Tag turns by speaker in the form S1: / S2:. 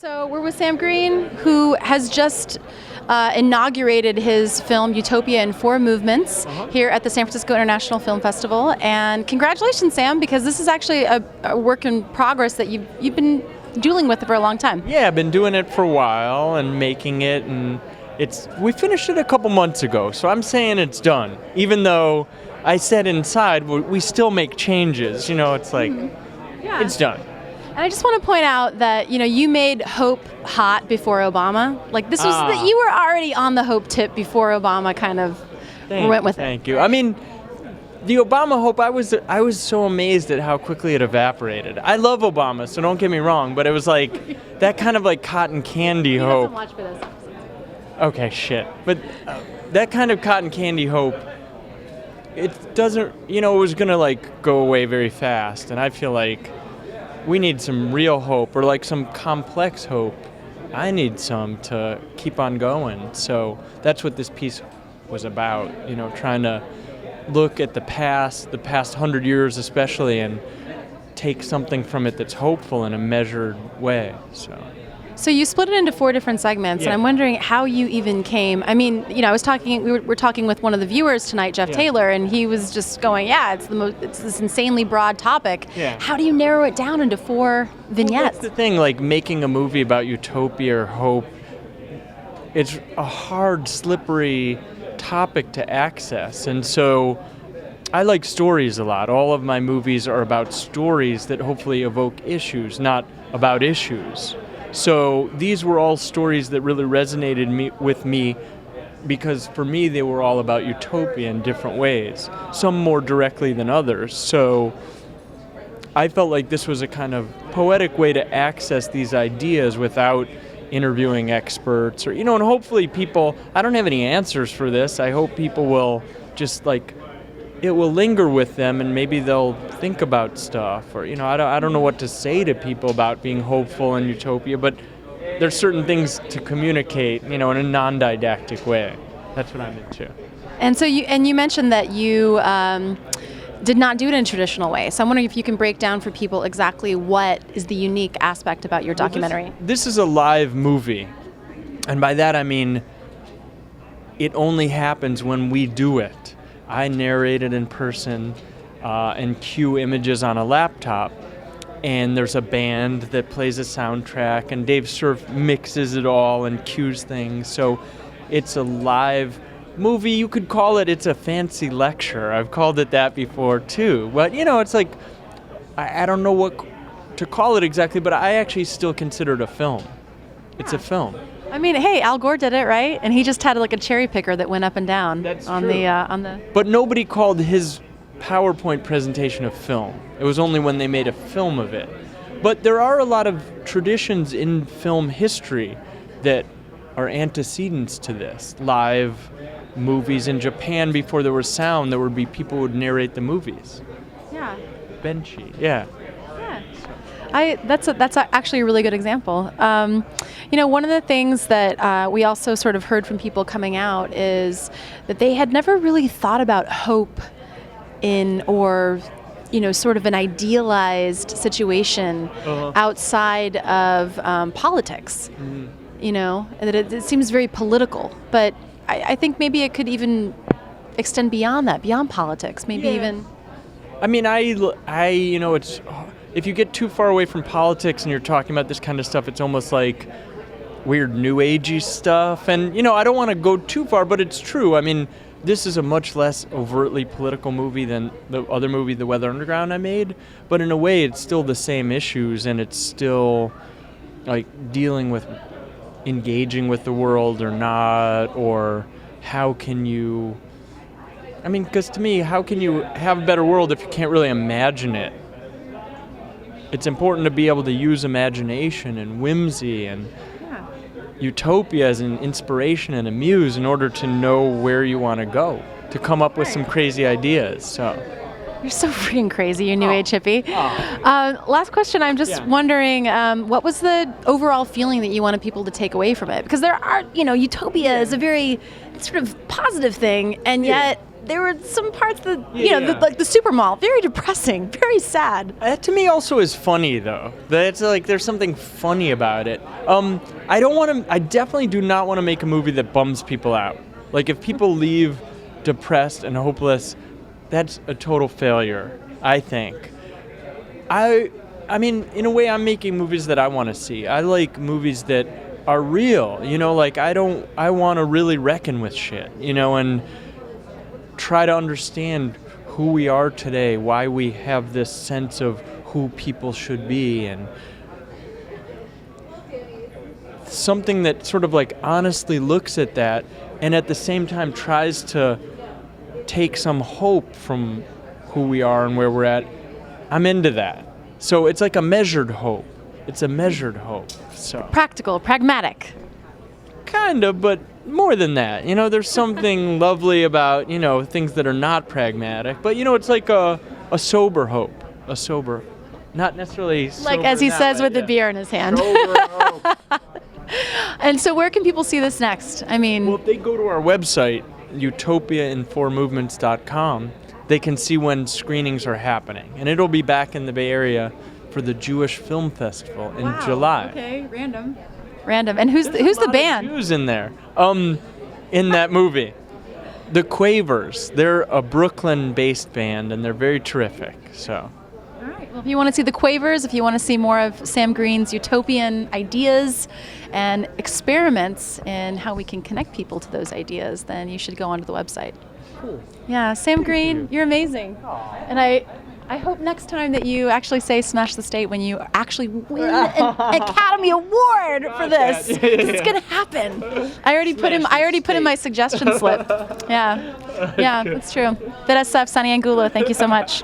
S1: So we're with Sam Green, who has just inaugurated his film Utopia in 4 movements here at the San Francisco International Film Festival. And congratulations, Sam, because this is actually a work in progress that you've been dealing with for a long time.
S2: Yeah, I've been doing it for a while and making it, and we finished it a couple months ago, so I'm saying it's done. Even though I said inside we still make changes, it's like it's done.
S1: And I just want to point out that, you made Hope hot before Obama. Like, this was that you were already on the Hope tip before Obama kind of went with it.
S2: Thank you. I mean, the Obama Hope, I was so amazed at how quickly it evaporated. I love Obama, so don't get me wrong, but it was like that kind of like cotton candy hope.
S1: He doesn't watch for this episode.
S2: Okay, shit. But that kind of cotton candy hope, it doesn't, it was going to like go away very fast, and I feel like we need some real hope, or like some complex hope. I need some to keep on going. So that's what this piece was about, trying to look at the past 100 years especially, and take something from it that's hopeful in a measured way. So
S1: you split it into 4 different segments, and I'm wondering how you even came. I mean, we were talking with one of the viewers tonight, Jeff Taylor, and he was just going, it's this insanely broad topic.
S2: Yeah.
S1: How do you narrow it down into 4 vignettes?
S2: Well, that's the thing, like making a movie about utopia or hope, it's a hard, slippery topic to access, and so I like stories a lot. All of my movies are about stories that hopefully evoke issues, not about issues. So these were all stories that really resonated with me, because for me they were all about utopia in different ways, some more directly than others. So I felt like this was a kind of poetic way to access these ideas without interviewing experts, or and hopefully people, I don't have any answers for this, I hope people will just it will linger with them, and maybe they'll think about stuff, or I don't know what to say to people about being hopeful in utopia, but there's certain things to communicate, in a non-didactic way. That's what I'm into.
S1: And so you mentioned that you did not do it in a traditional way. So I'm wondering if you can break down for people exactly what is the unique aspect about your documentary.
S2: This is a live movie, and by that I mean it only happens when we do it. I narrate it in person and cue images on a laptop, and there's a band that plays a soundtrack, and Dave Surf mixes it all and cues things. So it's a live movie. You could call it's a fancy lecture. I've called it that before too. But it's like, I don't know what to call it exactly, but I actually still consider it a film. It's a film.
S1: I mean, hey, Al Gore did it, right? And he just had like a cherry picker that went up and down.
S2: That's
S1: on
S2: true.
S1: the.
S2: But nobody called his PowerPoint presentation a film. It was only when they made a film of it. But there are a lot of traditions in film history that are antecedents to this. Live movies in Japan, before there was sound, there would be people who would narrate the movies.
S1: Yeah.
S2: Benchi. Yeah.
S1: That's actually a really good example. One of the things that we also sort of heard from people coming out is that they had never really thought about hope sort of an idealized situation outside of politics. And that it seems very political, but I think maybe it could even extend beyond that, beyond politics, maybe even.
S2: I mean, it's. If you get too far away from politics and you're talking about this kind of stuff, it's almost like weird new agey stuff. And, I don't want to go too far, but it's true. I mean, this is a much less overtly political movie than the other movie, The Weather Underground, I made. But in a way, it's still the same issues, and it's still like dealing with engaging with the world or not, or how can you... I mean, because to me, how can you have a better world if you can't really imagine it? It's important to be able to use imagination and whimsy and utopia as an inspiration and a muse in order to know where you want to go, to come up with some crazy ideas. So
S1: you're so freaking crazy, you new age hippie. Last question, I'm just wondering, what was the overall feeling that you wanted people to take away from it? Because there are, utopia is a very sort of positive thing, and yet there were some parts that,
S2: Yeah.
S1: like the super mall, very depressing, very sad.
S2: That to me also is funny though. That's like there's something funny about it. I definitely do not want to make a movie that bums people out. Like if people leave depressed and hopeless, that's a total failure, I think. I mean, in a way I'm making movies that I want to see. I like movies that are real, like I want to really reckon with shit, and try to understand who we are today, why we have this sense of who people should be, and something that sort of like honestly looks at that and at the same time tries to take some hope from who we are and where we're at. I'm into that. So it's like a measured hope. It's a measured hope. So
S1: Practical, pragmatic.
S2: kind of, but more than that. There's something lovely about, things that are not pragmatic. But, it's like a sober hope. A sober, not necessarily sober
S1: Like as he
S2: in that
S1: says
S2: way,
S1: with the
S2: yeah.
S1: beer in his hand.
S2: Sober hope.
S1: And so where can people see this next? I mean,
S2: Well, if they go to our website, utopiain4movements.com, they can see when screenings are happening. And it'll be back in the Bay Area for the Jewish Film Festival in July.
S1: Okay, random. And who's
S2: There's
S1: the
S2: a lot of
S1: band?
S2: Jews in there. In that movie. The Quavers. They're a Brooklyn-based band, and they're very terrific. So,
S1: All right. Well, if you want to see the Quavers, if you want to see more of Sam Green's utopian ideas and experiments in how we can connect people to those ideas, then you should go onto the website.
S2: cool.
S1: Yeah, Sam Green, you're amazing. And I hope next time that you actually say Smash the State when you actually win an Academy Award for this. 'Cause it's gonna happen. I already put in my suggestion slip. Yeah, that's true. VSF, Sunny Angulo, thank you so much.